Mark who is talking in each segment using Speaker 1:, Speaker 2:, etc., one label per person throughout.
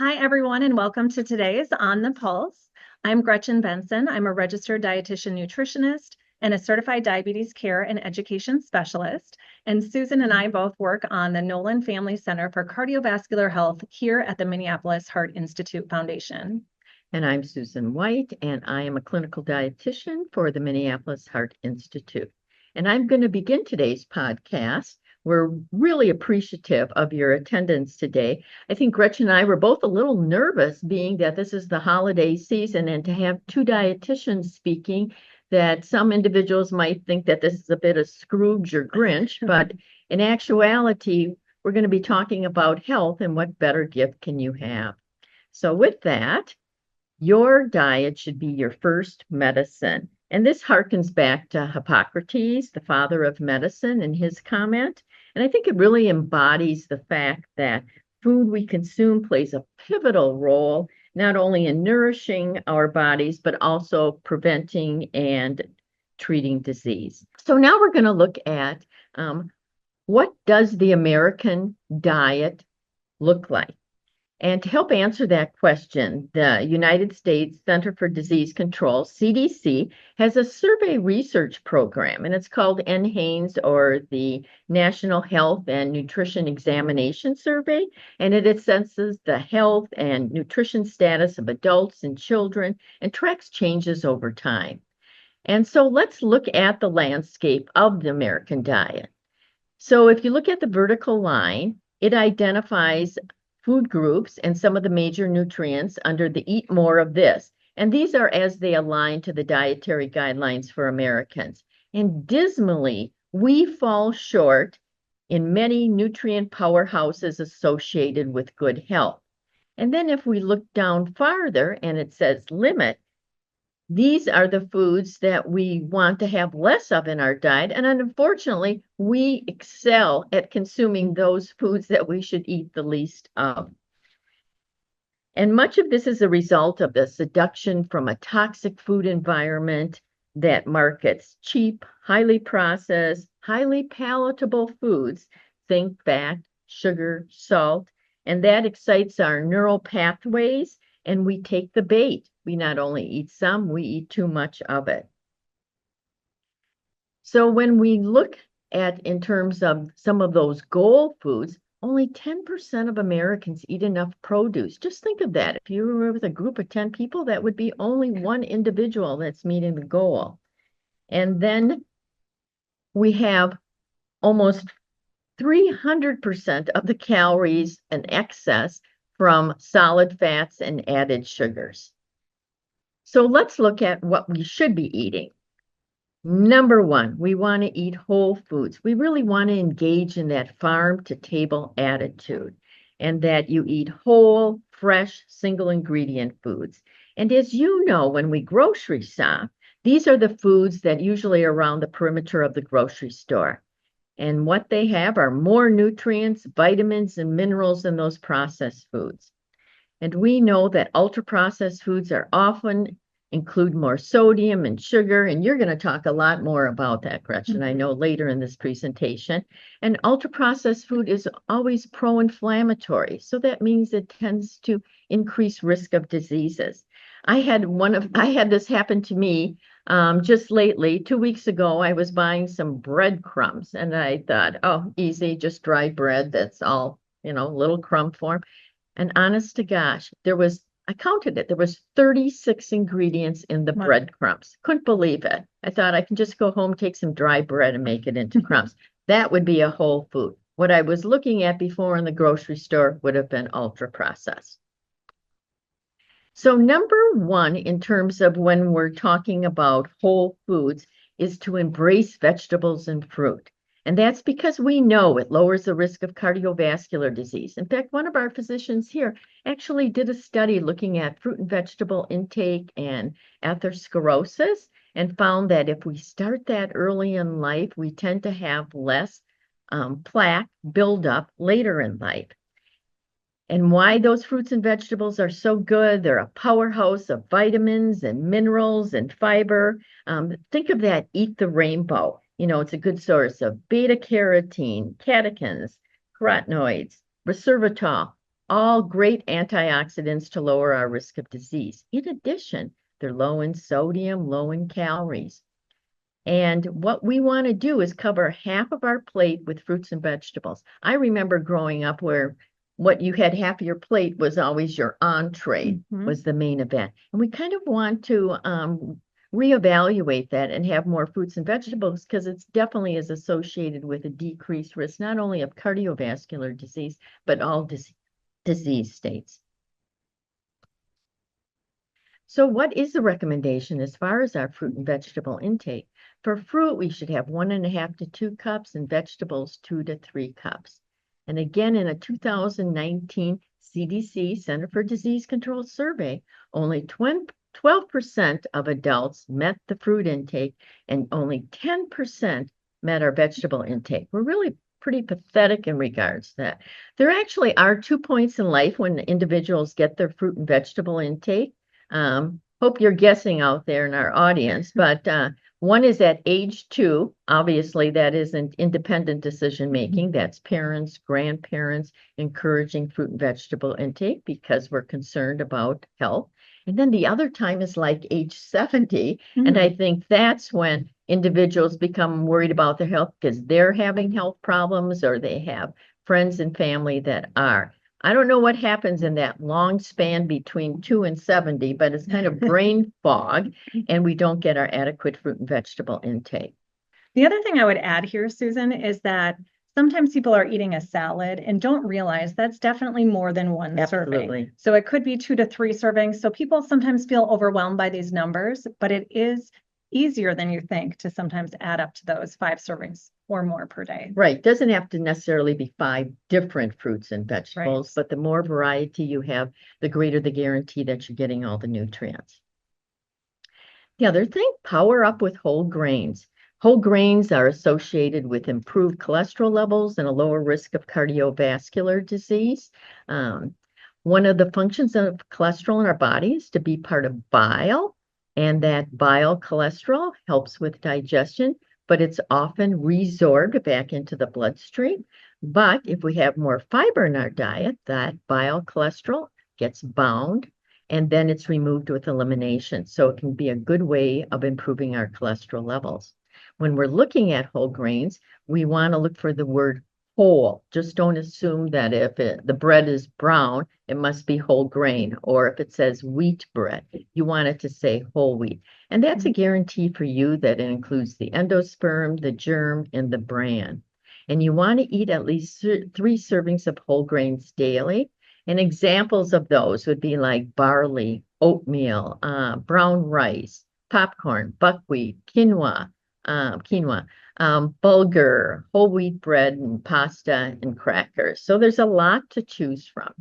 Speaker 1: Hi, everyone, and welcome to today's On the Pulse. I'm Gretchen Benson. I'm a registered dietitian nutritionist and a certified diabetes care and education specialist. And Susan and I both work on the Nolan Family Center for Cardiovascular Health here at the Minneapolis Heart Institute Foundation.
Speaker 2: And I'm Susan White, and I am a clinical dietitian for the Minneapolis Heart Institute. And I'm going to begin today's podcast. We're really appreciative of your attendance today. I think Gretchen and I were both a little nervous, being that this is the holiday season, and to have two dietitians speaking, that some individuals might think that this is a bit of Scrooge or Grinch, but in actuality, we're going to be talking about health, and what better gift can you have? So with that, your diet should be your first medicine. And this harkens back to Hippocrates, the father of medicine, and his comment. And I think it really embodies the fact that food we consume plays a pivotal role, not only in nourishing our bodies, but also preventing and treating disease. So now we're going to look at what does the American diet look like? And to help answer that question, the United States Center for Disease Control, CDC, has a survey research program, and it's called NHANES, or the National Health and Nutrition Examination Survey, and it assesses the health and nutrition status of adults and children and tracks changes over time. And so let's look at the landscape of the American diet. So if you look at the vertical line, it identifies food groups and some of the major nutrients under the Eat More of This. And these are as they align to the dietary guidelines for Americans. And dismally, we fall short in many nutrient powerhouses associated with good health. And then if we look down farther and it says limit, these are the foods that we want to have less of in our diet. And unfortunately, we excel at consuming those foods that we should eat the least of. And much of this is a result of the seduction from a toxic food environment that markets cheap, highly processed, highly palatable foods. Think fat, sugar, salt, and that excites our neural pathways, and we take the bait. We not only eat some, we eat too much of it. So when we look at in terms of some of those goal foods, only 10% of Americans eat enough produce. Just think of that. If you were with a group of 10 people, that would be only one individual that's meeting the goal. And then we have almost 300% of the calories in excess from solid fats and added sugars. So let's look at what we should be eating. Number one, we want to eat whole foods. We really want to engage in that farm to table attitude, and that you eat whole, fresh, single ingredient foods. And as you know, when we grocery shop, these are the foods that usually are around the perimeter of the grocery store. And what they have are more nutrients, vitamins, and minerals than those processed foods. And we know that ultra-processed foods are often include more sodium and sugar, and you're going to talk a lot more about that, Gretchen, I know later in this presentation. And ultra-processed food is always pro-inflammatory, so that means it tends to increase risk of diseases. I had this happen to me just lately. 2 weeks ago, I was buying some breadcrumbs, and I thought, oh, easy, just dry bread. That's all, little crumb form. And honest to gosh, I counted it. There was 36 ingredients in the breadcrumbs. Couldn't believe it. I thought I can just go home, take some dry bread and make it into crumbs. That would be a whole food. What I was looking at before in the grocery store would have been ultra processed. So number one, in terms of when we're talking about whole foods, is to embrace vegetables and fruit. And that's because we know it lowers the risk of cardiovascular disease. In fact, one of our physicians here actually did a study looking at fruit and vegetable intake and atherosclerosis, and found that if we start that early in life, we tend to have less plaque buildup later in life. And why those fruits and vegetables are so good: they're a powerhouse of vitamins and minerals and fiber. Think of that, eat the rainbow. It's a good source of beta carotene, catechins, carotenoids, resveratrol, all great antioxidants to lower our risk of disease. In addition, they're low in sodium, low in calories. And what we want to do is cover half of our plate with fruits and vegetables. I remember growing up where what you had half of your plate was always your entree, was the main event. And we kind of want to reevaluate that and have more fruits and vegetables because it's definitely is associated with a decreased risk, not only of cardiovascular disease, but all disease states. So what is the recommendation as far as our fruit and vegetable intake? For fruit, we should have 1.5 to 2 cups, and vegetables 2 to 3 cups. And again, in a 2019 CDC Center for Disease Control survey, only 12% of adults met the fruit intake and only 10% met our vegetable intake. We're really pretty pathetic in regards to that. There actually are 2 points in life when individuals get their fruit and vegetable intake. Hope you're guessing out there in our audience, but one is at age 2. Obviously, that isn't independent decision making. That's parents, grandparents encouraging fruit and vegetable intake because we're concerned about health. And then the other time is like age 70. And I think that's when individuals become worried about their health because they're having health problems or they have friends and family that are. I don't know what happens in that long span between 2 and 70, but it's kind of brain fog, and we don't get our adequate fruit and vegetable intake.
Speaker 1: The other thing I would add here, Susan, is that sometimes people are eating a salad and don't realize that's definitely more than one serving. So it could be 2 to 3 servings. So people sometimes feel overwhelmed by these numbers, but it is easier than you think to sometimes add up to those 5 servings or more per day.
Speaker 2: Right. Doesn't have to necessarily be 5 different fruits and vegetables, but the more variety you have, the greater the guarantee that you're getting all the nutrients. The other thing, power up with whole grains. Whole grains are associated with improved cholesterol levels and a lower risk of cardiovascular disease. One of the functions of cholesterol in our body is to be part of bile, and that bile cholesterol helps with digestion, but it's often resorbed back into the bloodstream. But if we have more fiber in our diet, that bile cholesterol gets bound, and then it's removed with elimination. So it can be a good way of improving our cholesterol levels. When we're looking at whole grains, we want to look for the word whole. Just don't assume that if the bread is brown, it must be whole grain, or if it says wheat bread, you want it to say whole wheat. And that's a guarantee for you that it includes the endosperm, the germ, and the bran. And you want to eat at least 3 servings of whole grains daily. And examples of those would be like barley, oatmeal, brown rice, popcorn, buckwheat, quinoa, bulgur, whole wheat bread, and pasta and crackers. So there's a lot to choose from.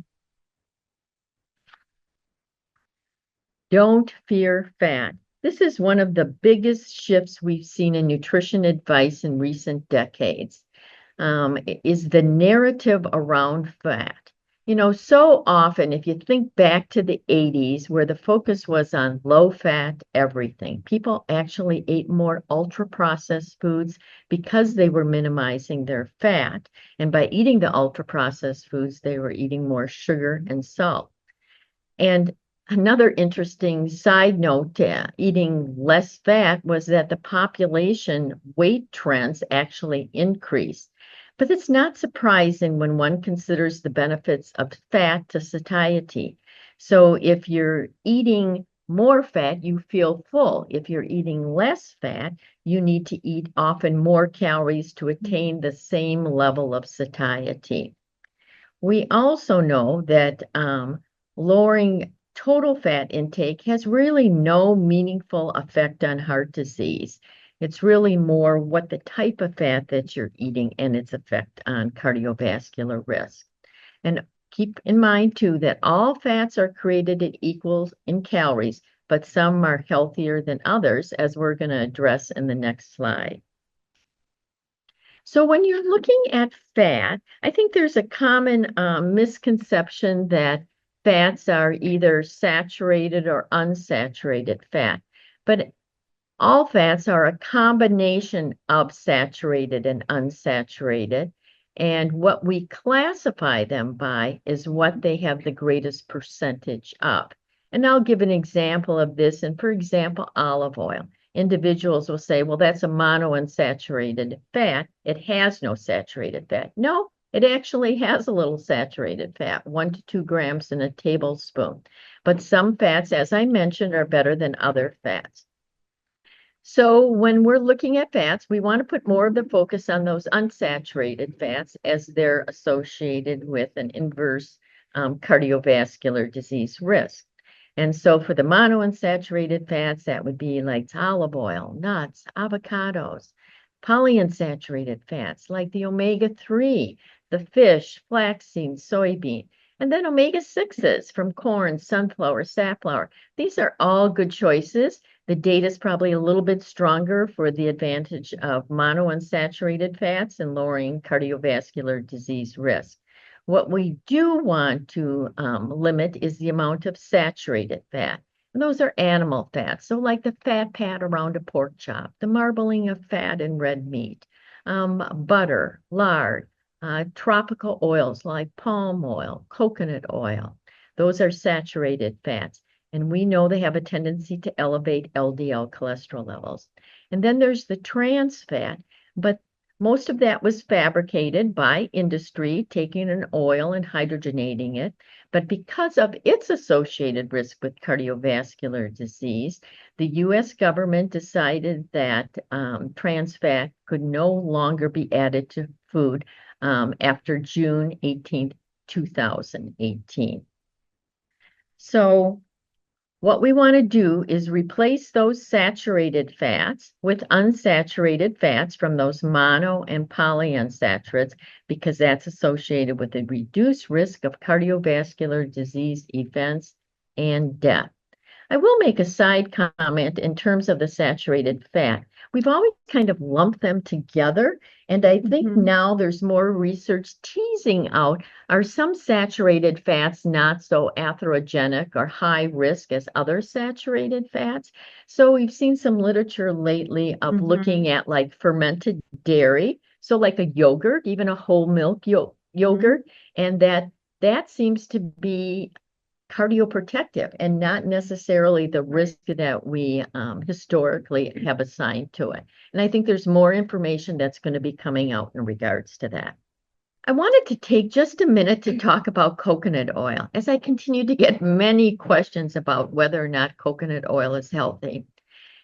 Speaker 2: Don't fear fat. This is one of the biggest shifts we've seen in nutrition advice in recent decades, is the narrative around fat. You know, so often, if you think back to the 80s, where the focus was on low-fat everything, people actually ate more ultra-processed foods because they were minimizing their fat. And by eating the ultra-processed foods, they were eating more sugar and salt. And another interesting side note to eating less fat was that the population weight trends actually increased. But it's not surprising when one considers the benefits of fat to satiety. So if you're eating more fat, you feel full. If you're eating less fat, you need to eat often more calories to attain the same level of satiety. We also know that lowering total fat intake has really no meaningful effect on heart disease. It's really more what the type of fat that you're eating and its effect on cardiovascular risk. And keep in mind, too, that all fats are created at equal in calories, but some are healthier than others, as we're going to address in the next slide. So when you're looking at fat, I think there's a common misconception that fats are either saturated or unsaturated fat. But all fats are a combination of saturated and unsaturated. And what we classify them by is what they have the greatest percentage of. And I'll give an example of this. And for example, olive oil. Individuals will say, well, that's a monounsaturated fat. It has no saturated fat. No, it actually has a little saturated fat, 1 to 2 grams in a tablespoon. But some fats, as I mentioned, are better than other fats. So when we're looking at fats, we want to put more of the focus on those unsaturated fats as they're associated with an inverse cardiovascular disease risk. And so for the monounsaturated fats, that would be like olive oil, nuts, avocados. Polyunsaturated fats like the omega-3, the fish, flaxseed, soybean. And then omega-6s from corn, sunflower, safflower. These are all good choices. The data is probably a little bit stronger for the advantage of monounsaturated fats and lowering cardiovascular disease risk. What we do want to limit is the amount of saturated fat. And those are animal fats. So like the fat pad around a pork chop, the marbling of fat in red meat, butter, lard, tropical oils like palm oil, coconut oil. Those are saturated fats. And we know they have a tendency to elevate LDL cholesterol levels. And then there's the trans fat, but most of that was fabricated by industry, taking an oil and hydrogenating it. But because of its associated risk with cardiovascular disease, the US government decided that trans fat could no longer be added to food after June 18th, 2018. So what we want to do is replace those saturated fats with unsaturated fats from those mono and polyunsaturates because that's associated with a reduced risk of cardiovascular disease events and death. I will make a side comment in terms of the saturated fat. We've always kind of lumped them together, and I think now there's more research teasing out, are some saturated fats not so atherogenic or high risk as other saturated fats? So we've seen some literature lately of looking at like fermented dairy, so like a yogurt, even a whole milk yogurt, and that seems to be cardioprotective and not necessarily the risk that we historically have assigned to it. And I think there's more information that's going to be coming out in regards to that. I wanted to take just a minute to talk about coconut oil, as I continue to get many questions about whether or not coconut oil is healthy.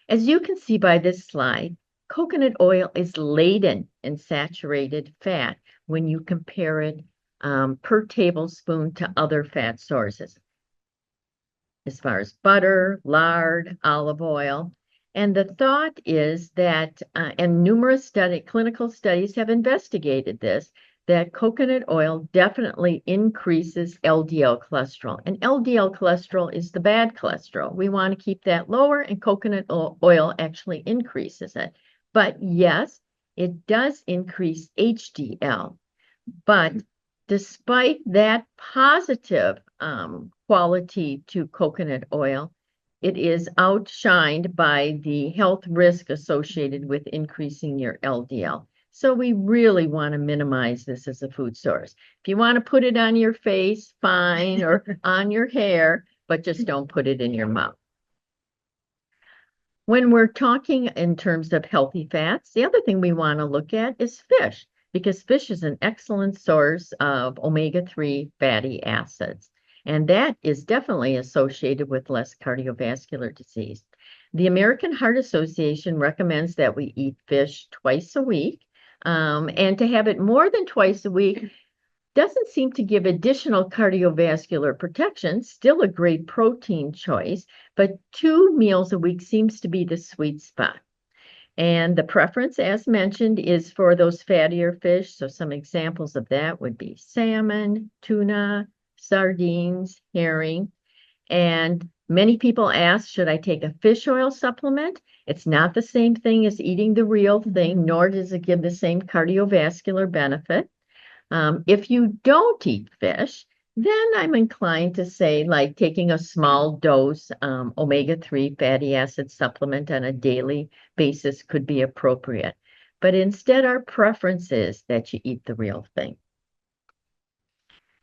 Speaker 2: As you can see by this slide, coconut oil is laden in saturated fat when you compare it per tablespoon to other fat sources, as far as butter, lard, olive oil. And the thought is that, and numerous clinical studies have investigated this, that coconut oil definitely increases LDL cholesterol. And LDL cholesterol is the bad cholesterol. We want to keep that lower, and coconut oil actually increases it. But yes, it does increase HDL. But despite that positive quality to coconut oil, it is outshined by the health risk associated with increasing your LDL. So we really want to minimize this as a food source. If you want to put it on your face, fine, or on your hair, but just don't put it in your mouth. When we're talking in terms of healthy fats, the other thing we want to look at is fish, because fish is an excellent source of omega-3 fatty acids. And that is definitely associated with less cardiovascular disease. The American Heart Association recommends that we eat fish twice a week. And to have it more than twice a week doesn't seem to give additional cardiovascular protection, still a great protein choice, but 2 meals a week seems to be the sweet spot. And the preference, as mentioned, is for those fattier fish. So some examples of that would be salmon, tuna, sardines, herring. And many people ask, should I take a fish oil supplement? It's not the same thing as eating the real thing, nor does it give the same cardiovascular benefit. If you don't eat fish, then I'm inclined to say like taking a small dose omega-3 fatty acid supplement on a daily basis could be appropriate. but instead our preference is that you eat the real thing.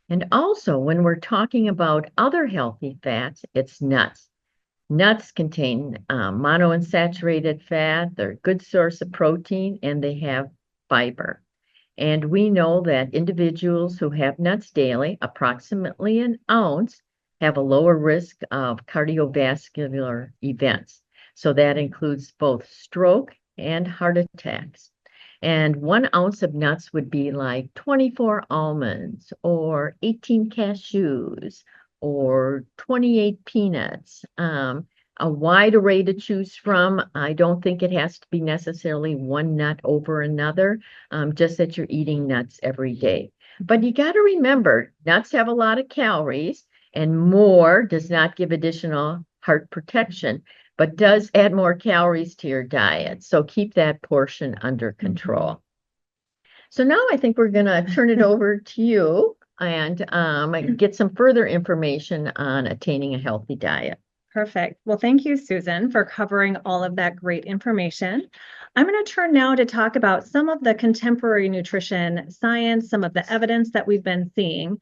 Speaker 2: And also, when we're talking about other healthy fats, it's nuts. Nuts contain monounsaturated fat. They're a good source of protein, and they have fiber. And we know that individuals who have nuts daily, approximately an ounce, have a lower risk of cardiovascular events. So that includes both stroke and heart attacks. And 1 ounce of nuts would be like 24 almonds or 18 cashews or 28 peanuts. A wide array to choose from. I don't think it has to be necessarily one nut over another, just that you're eating nuts every day. But you got to remember, nuts have a lot of calories, and more does not give additional heart protection, but does add more calories to your diet. So keep that portion under control. So now I think we're going to turn it over to you and get some further information on attaining a healthy diet.
Speaker 1: Perfect. Well, thank you, Susan, for covering all of that great information. I'm going to turn now to talk about some of the contemporary nutrition science, some of the evidence that we've been seeing.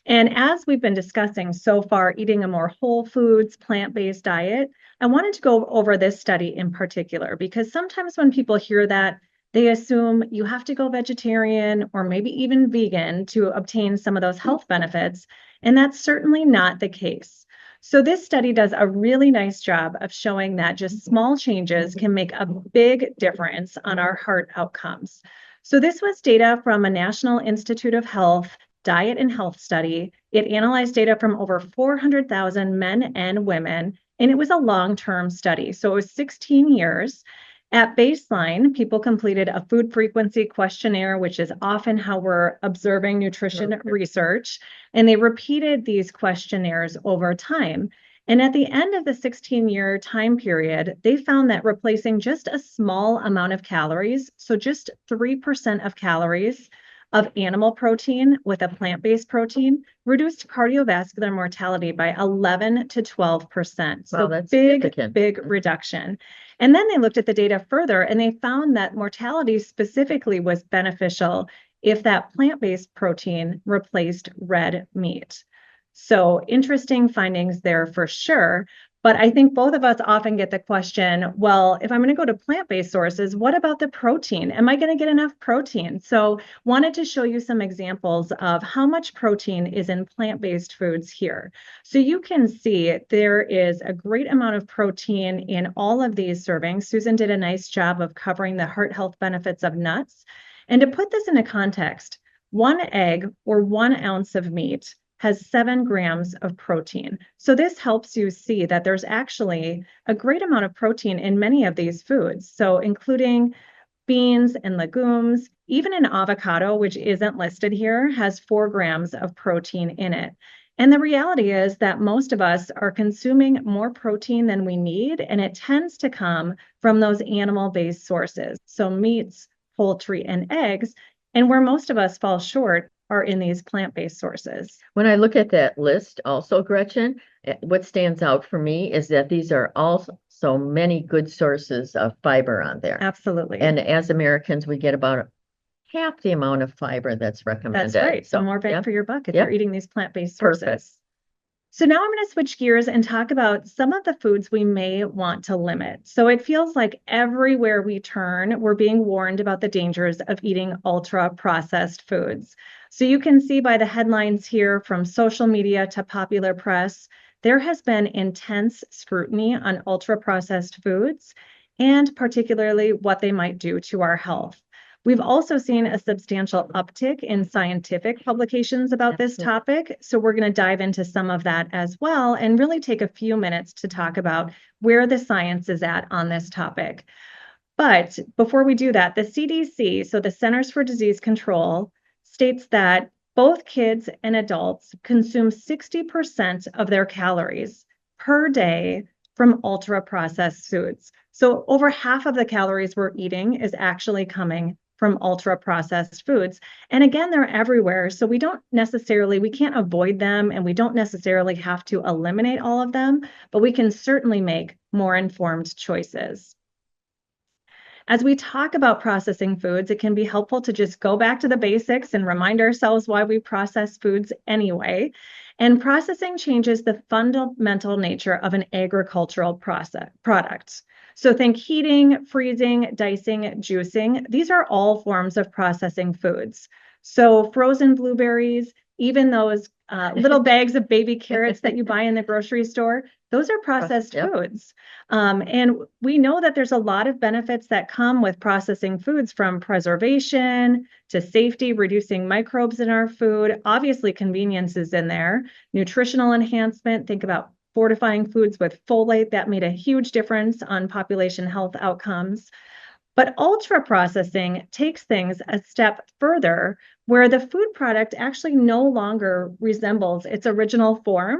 Speaker 1: And as we've been discussing so far, eating a more whole foods, plant-based diet, I wanted to go over this study in particular, because sometimes when people hear that, they assume you have to go vegetarian or maybe even vegan to obtain some of those health benefits. And that's certainly not the case. So this study does a really nice job of showing that just small changes can make a big difference on our heart outcomes. So this was data from a National Institute of Health diet and health study. It analyzed data from over 400,000 men and women, and it was a long-term study. So it was 16 years. At baseline, people completed a food frequency questionnaire, which is often how we're observing nutrition research, and they repeated these questionnaires over time. And at the end of the 16-year time period, they found that replacing just a small amount of calories, so just 3% of calories of animal protein with a plant-based protein, reduced cardiovascular mortality by 11 to 12%. So
Speaker 2: that's
Speaker 1: big reduction. And then they looked at the data further and they found that mortality specifically was beneficial if that plant-based protein replaced red meat. So interesting findings there for sure. But I think both of us often get the question, well, if I'm going to go to plant-based sources, what about the protein? Am I going to get enough protein? So wanted to show you some examples of how much protein is in plant-based foods here. So you can see there is a great amount of protein in all of these servings. Susan did a nice job of covering the heart health benefits of nuts. And to put this into context, 1 egg or 1 ounce of meat has 7 grams of protein. So this helps you see that there's actually a great amount of protein in many of these foods. So including beans and legumes, even an avocado, which isn't listed here, has 4 grams of protein in it. And the reality is that most of us are consuming more protein than we need, and it tends to come from those animal-based sources. So meats, poultry, and eggs. And where most of us fall short are in these plant-based sources.
Speaker 2: When I look at that list also, Gretchen, what stands out for me is that these are also many good sources of fiber on there.
Speaker 1: Absolutely.
Speaker 2: And as Americans, we get about half the amount of fiber that's recommended.
Speaker 1: That's right. So more bang for your buck if you're eating these plant-based sources.
Speaker 2: Perfect.
Speaker 1: So now I'm going to switch gears and talk about some of the foods we may want to limit. So it feels like everywhere we turn, we're being warned about the dangers of eating ultra-processed foods. So you can see by the headlines here, from social media to popular press, there has been intense scrutiny on ultra-processed foods and particularly what they might do to our health. We've also seen a substantial uptick in scientific publications about this topic. So we're going to dive into some of that as well and really take a few minutes to talk about where the science is at on this topic. But before we do that, the CDC, so the Centers for Disease Control, states that both kids and adults consume 60% of their calories per day from ultra-processed foods. So over half of the calories we're eating is actually coming from ultra-processed foods. And again, they're everywhere. So we can't avoid them, and we don't necessarily have to eliminate all of them, but we can certainly make more informed choices. as we talk about processing foods, it can be helpful to just go back to the basics and remind ourselves why we process foods anyway. And processing changes the fundamental nature of an agricultural product. So think heating, freezing, dicing, juicing. These are all forms of processing foods. So frozen blueberries, even those little bags of baby carrots that you buy in the grocery store, those are processed foods. And we know that there's a lot of benefits that come with processing foods, from preservation to safety, reducing microbes in our food. Obviously, convenience is in there. Nutritional enhancement, think about fortifying foods with folate. That made a huge difference on population health outcomes. But ultra processing takes things a step further, where the food product actually no longer resembles its original form,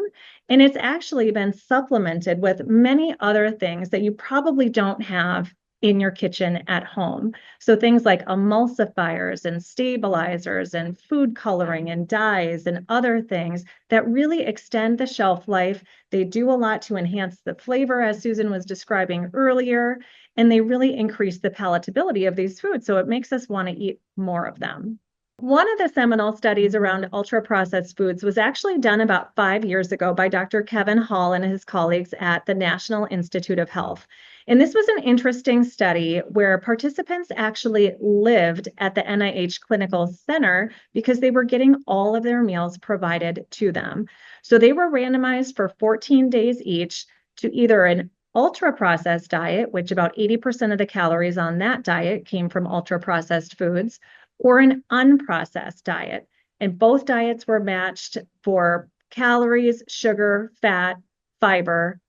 Speaker 1: and it's actually been supplemented with many other things that you probably don't have in your kitchen at home. So things like emulsifiers and stabilizers and food coloring and dyes and other things that really extend the shelf life. They do a lot to enhance the flavor, as Susan was describing earlier, and they really increase the palatability of these foods. So it makes us want to eat more of them. One of the seminal studies around ultra-processed foods was actually done about 5 years ago by Dr. Kevin Hall and his colleagues at the National Institute of Health. And this was an interesting study where participants actually lived at the NIH Clinical Center because they were getting all of their meals provided to them. So they were randomized for 14 days each to either an ultra-processed diet, which about 80% of the calories on that diet came from ultra-processed foods, or an unprocessed diet. And both diets were matched for calories, sugar, fat, fiber,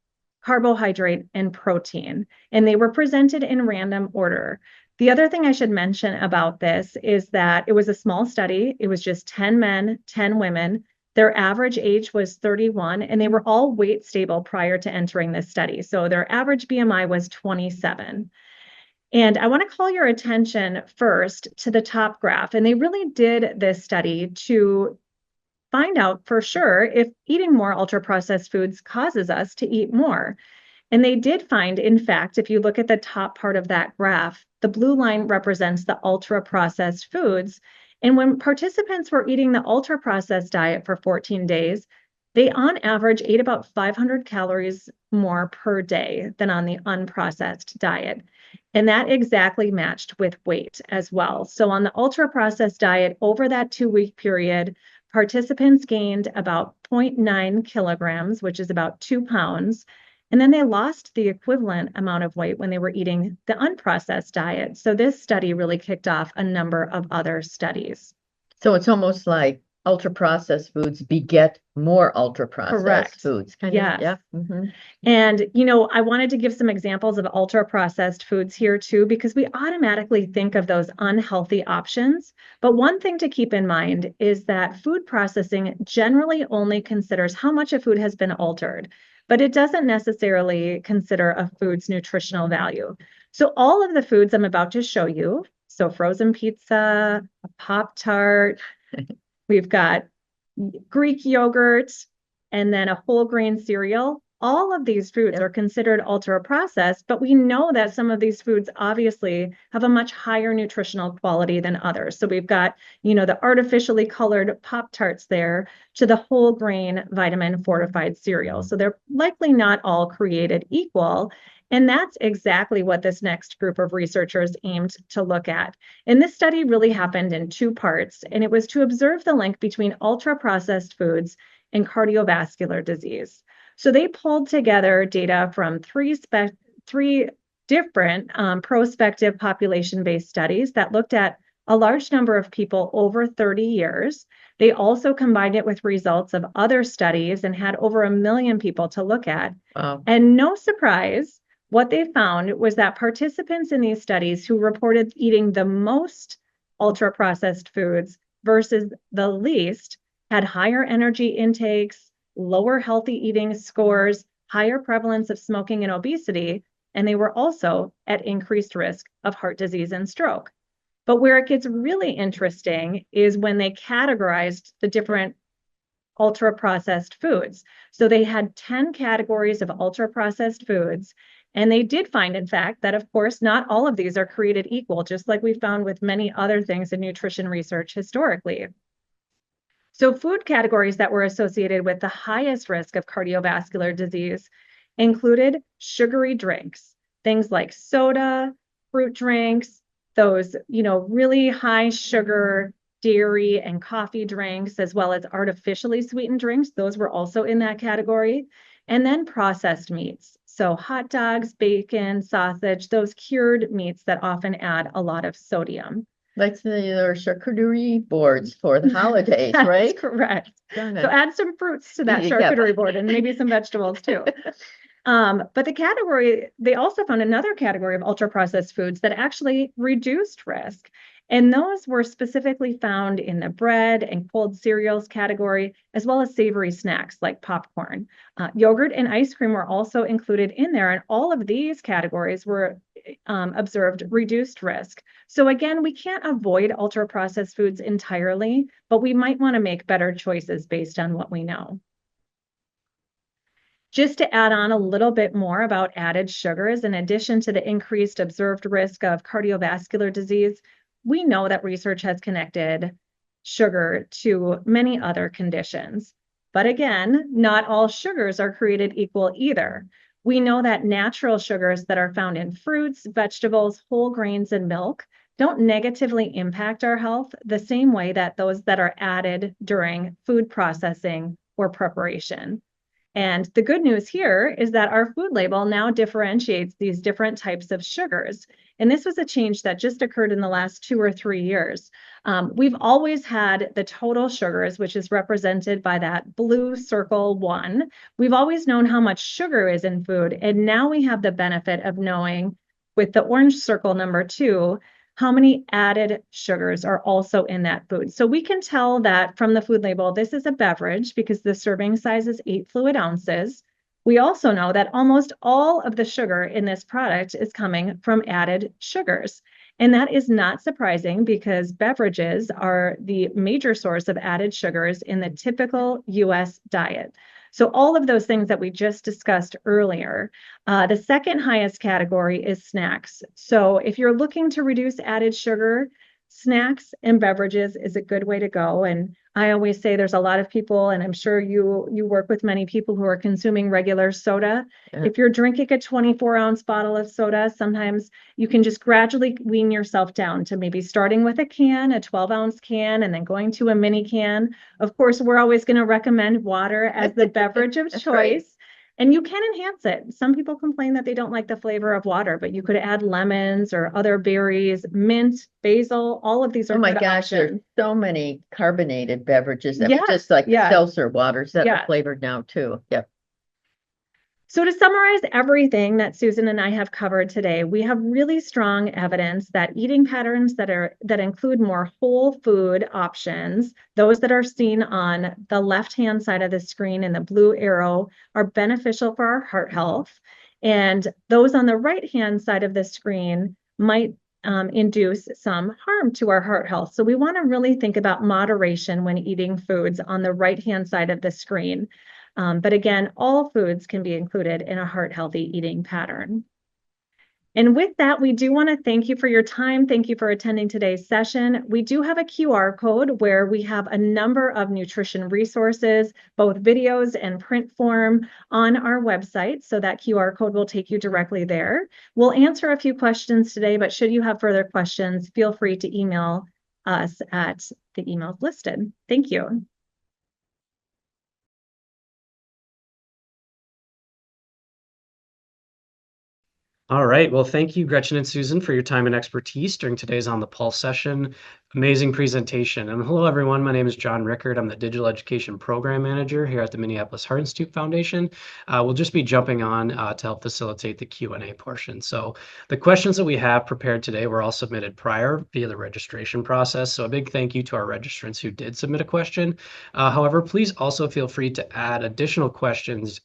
Speaker 1: carbohydrate, and protein. And they were presented in random order. The other thing I should mention about this is that it was a small study. It was just 10 men, 10 women. Their average age was 31, and they were all weight stable prior to entering this study. So their average BMI was 27. And I want to call your attention first to the top graph. And they really did this study to find out for sure if eating more ultra-processed foods causes us to eat more. And they did find, in fact, if you look at the top part of that graph, the blue line represents the ultra-processed foods. And when participants were eating the ultra-processed diet for 14 days, they on average ate about 500 calories more per day than on the unprocessed diet. And that exactly matched with weight as well. So on the ultra-processed diet, over that 2-week period, participants gained about 0.9 kilograms, which is about 2 pounds. And then they lost the equivalent amount of weight when they were eating the unprocessed diet. So this study really kicked off a number of other studies.
Speaker 2: So it's almost like ultra-processed foods beget more ultra-processed foods.
Speaker 1: Yes.
Speaker 2: Yeah. Mm-hmm.
Speaker 1: And, I wanted to give some examples of ultra-processed foods here too, because we automatically think of those unhealthy options. But one thing to keep in mind is that food processing generally only considers how much a food has been altered, but it doesn't necessarily consider a food's nutritional value. So all of the foods I'm about to show you, so frozen pizza, a Pop-Tart, we've got Greek yogurt, and then a whole grain cereal. All of these foods are considered ultra processed, but we know that some of these foods obviously have a much higher nutritional quality than others. So we've got, the artificially colored Pop-Tarts there to the whole grain vitamin fortified cereal. So they're likely not all created equal. And that's exactly what this next group of researchers aimed to look at. And this study really happened in 2 parts, and it was to observe the link between ultra-processed foods and cardiovascular disease. So they pulled together data from 3 different prospective population-based studies that looked at a large number of people over 30 years. They also combined it with results of other studies and had over 1 million people to look at.
Speaker 2: Wow.
Speaker 1: And no surprise, what they found was that participants in these studies who reported eating the most ultra-processed foods versus the least had higher energy intakes, lower healthy eating scores, higher prevalence of smoking and obesity, and they were also at increased risk of heart disease and stroke. But where it gets really interesting is when they categorized the different ultra-processed foods. So they had 10 categories of ultra-processed foods, And they did find, in fact, that of course, not all of these are created equal, just like we found with many other things in nutrition research historically. So food categories that were associated with the highest risk of cardiovascular disease included sugary drinks, things like soda, fruit drinks, those, really high sugar dairy and coffee drinks, as well as artificially sweetened drinks. Those were also in that category. And then processed meats. So hot dogs, bacon, sausage, those cured meats that often add a lot of sodium.
Speaker 2: Like the charcuterie boards for the holidays,
Speaker 1: That's
Speaker 2: right?
Speaker 1: correct.
Speaker 2: Darn
Speaker 1: So
Speaker 2: it.
Speaker 1: add some fruits to that
Speaker 2: Yeah.
Speaker 1: charcuterie board and maybe some vegetables too. But the category, they also found another category of ultra processed foods that actually reduced risk. And those were specifically found in the bread and cold cereals category, as well as savory snacks like popcorn. Yogurt and ice cream were also included in there. And all of these categories were observed reduced risk. So again, we can't avoid ultra processed foods entirely, but we might want to make better choices based on what we know. Just to add on a little bit more about added sugars, in addition to the increased observed risk of cardiovascular disease, we know that research has connected sugar to many other conditions. But again, not all sugars are created equal either. We know that natural sugars that are found in fruits, vegetables, whole grains, and milk don't negatively impact our health the same way that those that are added during food processing or preparation. And the good news here is that our food label now differentiates these different types of sugars. And this was a change that just occurred in the last 2 or 3 years. We've always had the total sugars, which is represented by that blue circle 1. We've always known how much sugar is in food. And now we have the benefit of knowing with the orange circle number 2, how many added sugars are also in that food. So we can tell that from the food label, this is a beverage because the serving size is 8 fluid ounces. We also know that almost all of the sugar in this product is coming from added sugars. And that is not surprising because beverages are the major source of added sugars in the typical US diet. So all of those things that we just discussed earlier. The second highest category is snacks. So if you're looking to reduce added sugar, snacks and beverages is a good way to go. And I always say there's a lot of people, and I'm sure you work with many people who are consuming regular soda.
Speaker 2: Yeah.
Speaker 1: If you're drinking a 24-ounce bottle of soda, sometimes you can just gradually wean yourself down to maybe starting with a can, a 12-ounce can, and then going to a mini can. Of course, we're always going to recommend water as the beverage of choice.
Speaker 2: Right.
Speaker 1: And you can enhance it. Some people complain that they don't like the flavor of water, but you could add lemons or other berries, mint, basil, all of these are
Speaker 2: Oh my
Speaker 1: good
Speaker 2: gosh, there's
Speaker 1: options.
Speaker 2: so many carbonated beverages that
Speaker 1: Yes,
Speaker 2: just like
Speaker 1: yes.
Speaker 2: seltzer waters that
Speaker 1: Yes.
Speaker 2: are flavored now too. Yep.
Speaker 1: So to summarize everything that Susan and I have covered today, we have really strong evidence that eating patterns that include more whole food options, those that are seen on the left-hand side of the screen in the blue arrow, are beneficial for our heart health. And those on the right-hand side of the screen might induce some harm to our heart health. So we want to really think about moderation when eating foods on the right-hand side of the screen. But again, all foods can be included in a heart healthy eating pattern. And with that, we do want to thank you for your time. Thank you for attending today's session. We do have a QR code where we have a number of nutrition resources, both videos and print form on our website. So that QR code will take you directly there. We'll answer a few questions today, but should you have further questions, feel free to email us at the emails listed. Thank you.
Speaker 3: All right. Well, thank you, Gretchen and Susan, for your time and expertise during today's On the Pulse session. Amazing presentation. And hello, everyone. My name is John Rickard. I'm the Digital Education Program Manager here at the Minneapolis Heart Institute Foundation. We'll just be jumping on to help facilitate the Q&A portion. So the questions that we have prepared today were all submitted prior via the registration process. So a big thank you to our registrants who did submit a question. However, please also feel free to add additional questions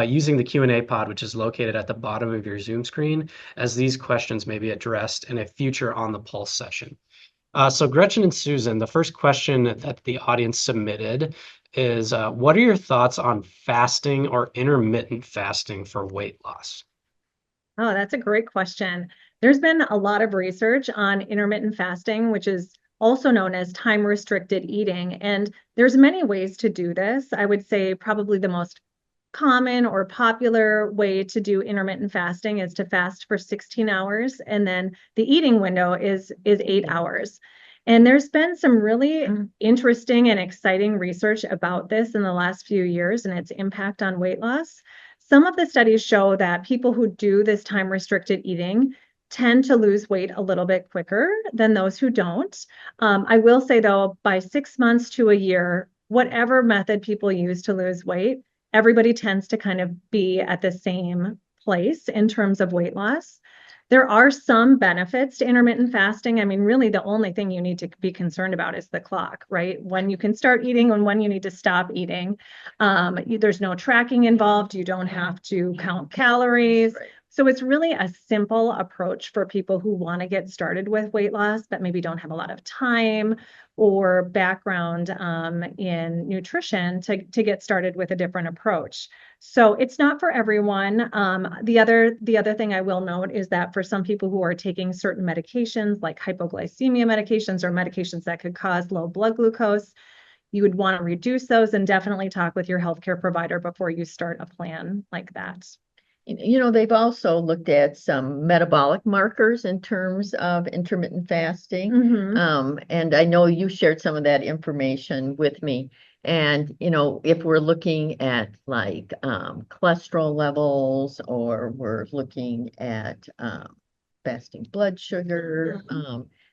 Speaker 3: using the Q&A pod, which is located at the bottom of your Zoom screen, as these questions may be addressed in a future On the Pulse session. So Gretchen and Susan, the first question that the audience submitted is, what are your thoughts on fasting or intermittent fasting for weight loss?
Speaker 1: Oh, that's a great question. There's been a lot of research on intermittent fasting, which is also known as time restricted eating. And there's many ways to do this. I would say probably the most common or popular way to do intermittent fasting is to fast for 16 hours, and then the eating window is 8 hours. And there's been some really interesting and exciting research about this in the last few years and its impact on weight loss. Some of the studies show that people who do this time restricted eating tend to lose weight a little bit quicker than those who don't. I will say though, by 6 months to a year, whatever method people use to lose weight, everybody tends to kind of be at the same place in terms of weight loss. There are some benefits to intermittent fasting. I mean, really, the only thing you need to be concerned about is the clock, right? When you can start eating and when you need to stop eating. There's no tracking involved. You don't have to count calories.
Speaker 2: Right.
Speaker 1: So it's really a simple approach for people who want to get started with weight loss, but maybe don't have a lot of time or background in nutrition to get started with a different approach. So it's not for everyone. The other thing I will note is that for some people who are taking certain medications like hypoglycemia medications or medications that could cause low blood glucose, you would want to reduce those and definitely talk with your healthcare provider before you start a plan like that.
Speaker 2: They've also looked at some metabolic markers in terms of intermittent fasting. And I know you shared some of that information with me. And, if we're looking at like cholesterol levels, or we're looking at fasting blood sugar,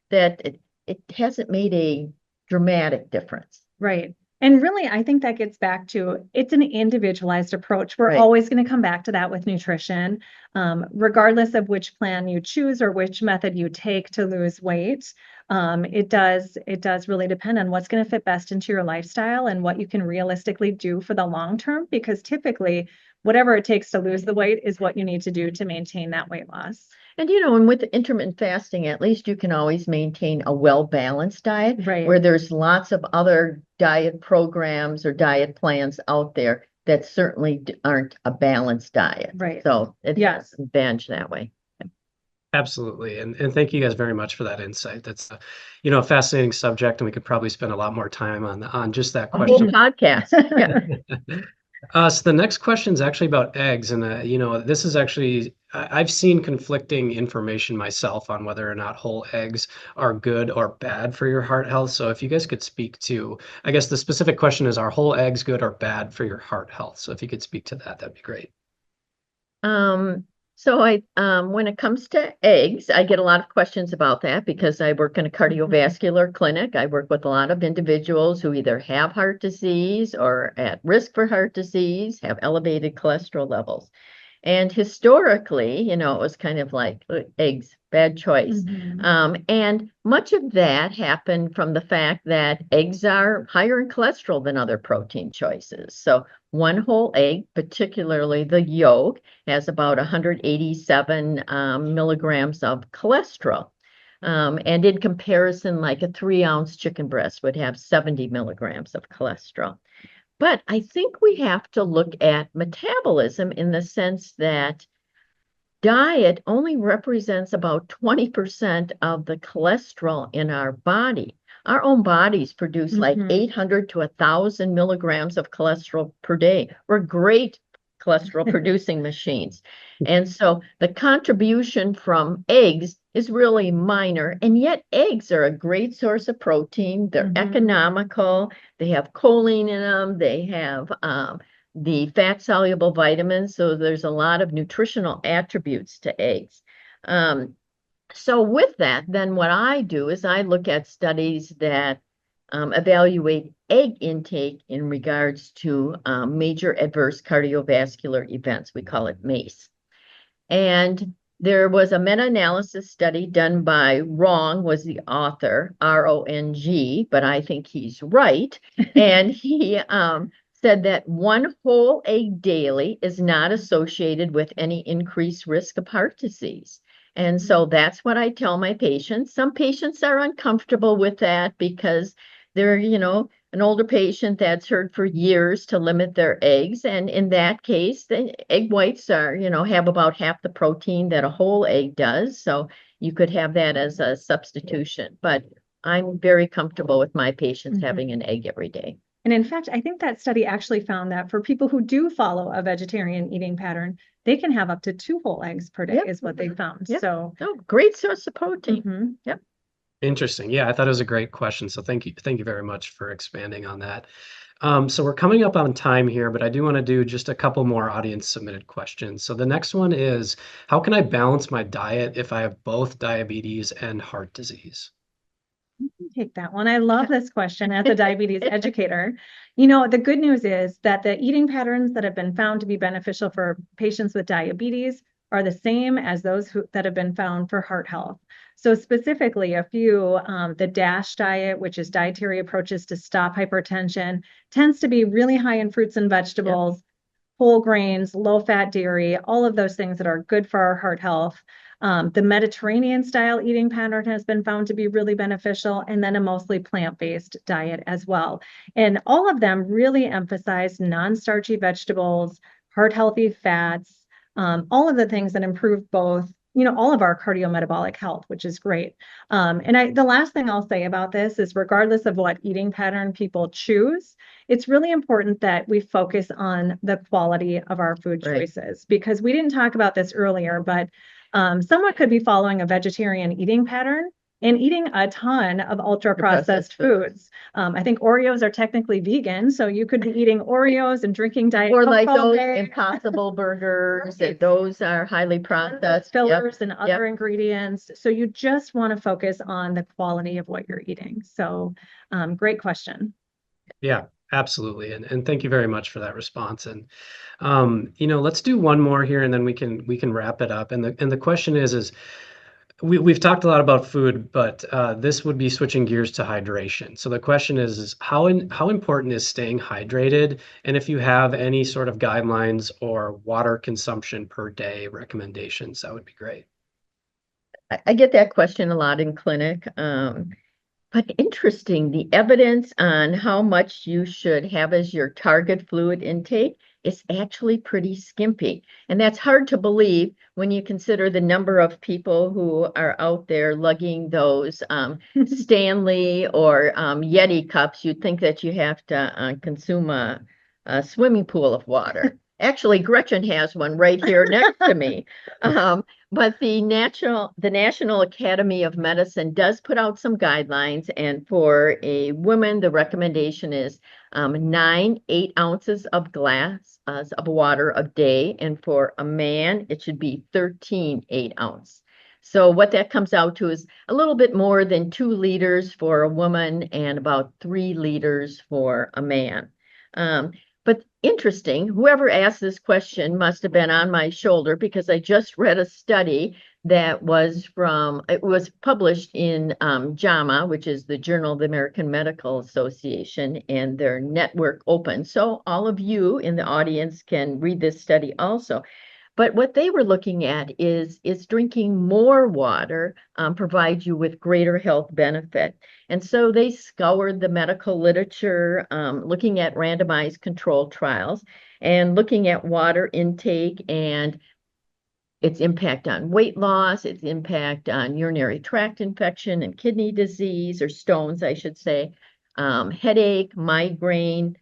Speaker 2: that it hasn't made a dramatic difference.
Speaker 1: Right. And really, I think that gets back to it's an individualized approach. We're
Speaker 2: Right.
Speaker 1: always going to come back to that with nutrition, regardless of which plan you choose or which method you take to lose weight. It does really depend on what's going to fit best into your lifestyle and what you can realistically do for the long term, because typically whatever it takes to lose the weight is what you need to do to maintain that weight loss.
Speaker 2: And and with intermittent fasting, at least you can always maintain a well-balanced diet,
Speaker 1: Right.
Speaker 2: where there's lots of other diet programs or diet plans out there that certainly aren't a balanced diet.
Speaker 1: Right.
Speaker 2: So it
Speaker 1: Yes.
Speaker 2: has an advantage that way.
Speaker 3: Absolutely. And thank you guys very much for that insight. That's, a fascinating subject, and we could probably spend a lot more time on just that
Speaker 2: A whole
Speaker 3: question.
Speaker 2: podcast. Yeah.
Speaker 3: So the next question is actually about eggs. And, this is actually, I've seen conflicting information myself on whether or not whole eggs are good or bad for your heart health. So if you guys could speak to, I guess the specific question is, are whole eggs good or bad for your heart health? So if you could speak to that, that'd be great.
Speaker 2: So when it comes to eggs, I get a lot of questions about that because I work in a cardiovascular clinic. I work with a lot of individuals who either have heart disease or at risk for heart disease, have elevated cholesterol levels. And historically, it was kind of like eggs, bad choice. And much of that happened from the fact that eggs are higher in cholesterol than other protein choices. So one whole egg, particularly the yolk, has about 187 milligrams of cholesterol. And in comparison, like a 3-ounce chicken breast would have 70 milligrams of cholesterol. But I think we have to look at metabolism in the sense that diet only represents about 20% of the cholesterol in our body. Our own bodies produce like 800 to 1,000 milligrams of cholesterol per day. We're great cholesterol producing machines. And so the contribution from eggs is really minor, and yet eggs are a great source of protein. They're economical. They have choline in them. They have the fat soluble vitamins. So there's a lot of nutritional attributes to eggs. So with that, then what I do is I look at studies that evaluate egg intake in regards to major adverse cardiovascular events. We call it MACE. And there was a meta-analysis study done by Wrong, was the author, R-O-N-G, but I think he's right. And he said that one whole egg daily is not associated with any increased risk of heart disease. And so that's what I tell my patients. Some patients are uncomfortable with that because they're, an older patient that's heard for years to limit their eggs. And in that case, the egg whites are, have about half the protein that a whole egg does. So you could have that as a substitution. But I'm very comfortable with my patients having an egg every day.
Speaker 1: And in fact, I think that study actually found that for people who do follow a vegetarian eating pattern, they can have up to 2 whole eggs per day is what they found.
Speaker 2: Yep.
Speaker 1: So,
Speaker 2: great source of protein. Yep.
Speaker 3: Interesting. Yeah, I thought it was a great question. So thank you very much for expanding on that. So we're coming up on time here, but I do want to do just a couple more audience submitted questions. So the next one is, how can I balance my diet if I have both diabetes and heart disease?
Speaker 1: Take that one. I love this question as a diabetes educator. The good news is that the eating patterns that have been found to be beneficial for patients with diabetes are the same as those that have been found for heart health. So specifically, a few, the DASH diet, which is dietary approaches to stop hypertension, tends to be really high in fruits and vegetables, whole grains, low-fat dairy, all of those things that are good for our heart health. The Mediterranean style eating pattern has been found to be really beneficial, and then a mostly plant-based diet as well. And all of them really emphasize non-starchy vegetables, heart healthy fats, all of the things that improve both, all of our cardiometabolic health, which is great. And the last thing I'll say about this is, regardless of what eating pattern people choose, it's really important that we focus on the quality of our food choices, because we didn't talk about this earlier, but someone could be following a vegetarian eating pattern and eating a ton of ultra-processed foods. I think Oreos are technically vegan, so you could be eating Oreos and drinking Diet Coke
Speaker 2: or like
Speaker 1: all
Speaker 2: those
Speaker 1: day.
Speaker 2: Impossible burgers, and those are highly processed.
Speaker 1: Fillers and other ingredients. So you just want to focus on the quality of what you're eating. So great question.
Speaker 3: Yeah, absolutely. And thank you very much for that response. And let's do one more here, and then we can wrap it up. And the question is we've talked a lot about food, but this would be switching gears to hydration. So the question is how important is staying hydrated? And if you have any sort of guidelines or water consumption per day recommendations, that would be great.
Speaker 2: I get that question a lot in clinic. But interesting, the evidence on how much you should have as your target fluid intake is actually pretty skimpy. And that's hard to believe when you consider the number of people who are out there lugging those Stanley or Yeti cups. You'd think that you have to consume a swimming pool of water. Actually, Gretchen has one right here next to me. But the National Academy of Medicine does put out some guidelines, and for a woman, the recommendation is 8 ounces of glass of water a day, and for a man, it should be 13 8-ounce. So what that comes out to is a little bit more than 2 liters for a woman and about 3 liters for a man. But interesting, whoever asked this question must have been on my shoulder, because I just read a study that was it was published in JAMA, which is the Journal of the American Medical Association, and their network open. So all of you in the audience can read this study also. But what they were looking at is drinking more water provides you with greater health benefit. And so they scoured the medical literature, looking at randomized controlled trials and looking at water intake and its impact on weight loss, its impact on urinary tract infection and kidney disease, or stones, I should say, headache, migraine,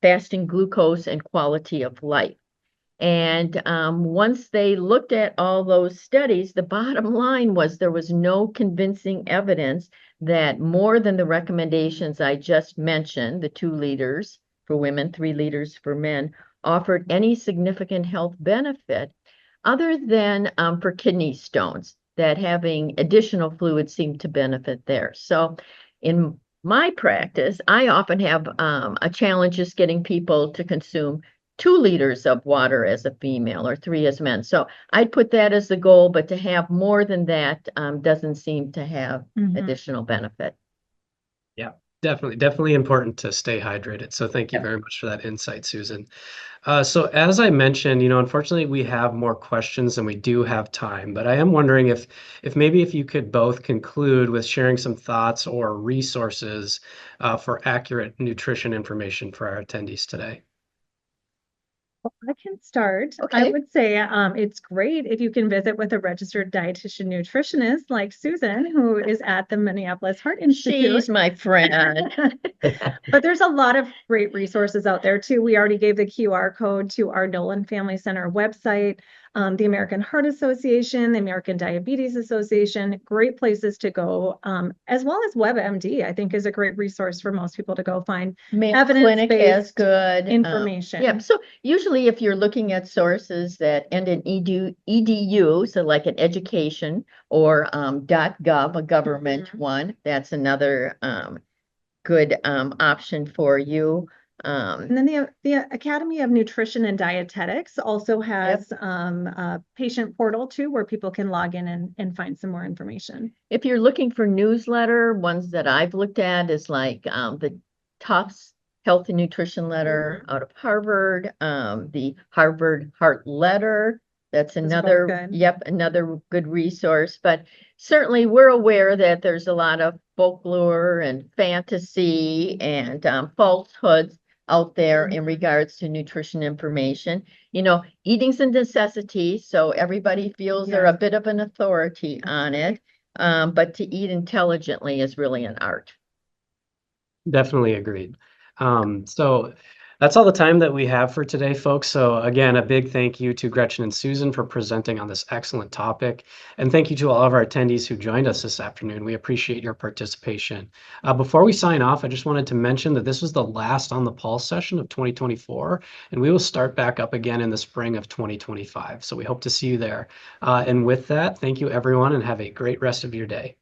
Speaker 2: fasting glucose, and quality of life. And once they looked at all those studies, the bottom line was there was no convincing evidence that more than the recommendations I just mentioned, the 2 liters for women, 3 liters for men, offered any significant health benefit other than for kidney stones, that having additional fluid seemed to benefit there. So in my practice, I often have a challenge just getting people to consume 2 liters of water as a female or 3 as men. So I'd put that as the goal, but to have more than that doesn't seem to have additional benefit.
Speaker 3: Yeah, Definitely important to stay hydrated. So thank you
Speaker 2: Yep.
Speaker 3: very much for that insight, Susan. So as I mentioned, unfortunately, we have more questions than we do have time, but I am wondering if maybe if you could both conclude with sharing some thoughts or resources for accurate nutrition information for our attendees today.
Speaker 1: I can start. I
Speaker 2: Okay.
Speaker 1: would say it's great if you can visit with a registered dietitian nutritionist like Susan, who is at the Minneapolis Heart Institute.
Speaker 2: She's my friend.
Speaker 1: But there's a lot of great resources out there too. We already gave the QR code to our Nolan Family Center website, the American Heart Association, the American Diabetes Association, great places to go, as well as WebMD, I think is a great resource for most people to go find
Speaker 2: Mayo Clinic has
Speaker 1: evidence-based
Speaker 2: good
Speaker 1: information.
Speaker 2: Yeah, so usually if you're looking at sources that end in edu, so like an education or .gov, a government one, that's another good option for you.
Speaker 1: And then the Academy of Nutrition and Dietetics also has a patient portal too, where people can log in and find some more information.
Speaker 2: If you're looking for newsletter, ones that I've looked at is like the Tufts Health and Nutrition Letter out of Harvard, the Harvard Heart Letter. That's another, another good resource. But certainly we're aware that there's a lot of folklore and fantasy and falsehoods out there in regards to nutrition information. Eating's a necessity, so everybody feels they're a bit of an authority on it. But to eat intelligently is really an art.
Speaker 3: Definitely agreed. So that's all the time that we have for today, folks. So again, a big thank you to Gretchen and Susan for presenting on this excellent topic. And thank you to all of our attendees who joined us this afternoon. We appreciate your participation. Before we sign off, I just wanted to mention that this was the last On the Pulse session of 2024, and we will start back up again in the spring of 2025. So we hope to see you there. And with that, thank you everyone and have a great rest of your day.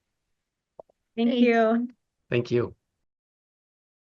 Speaker 1: Thank you.
Speaker 3: Thank you.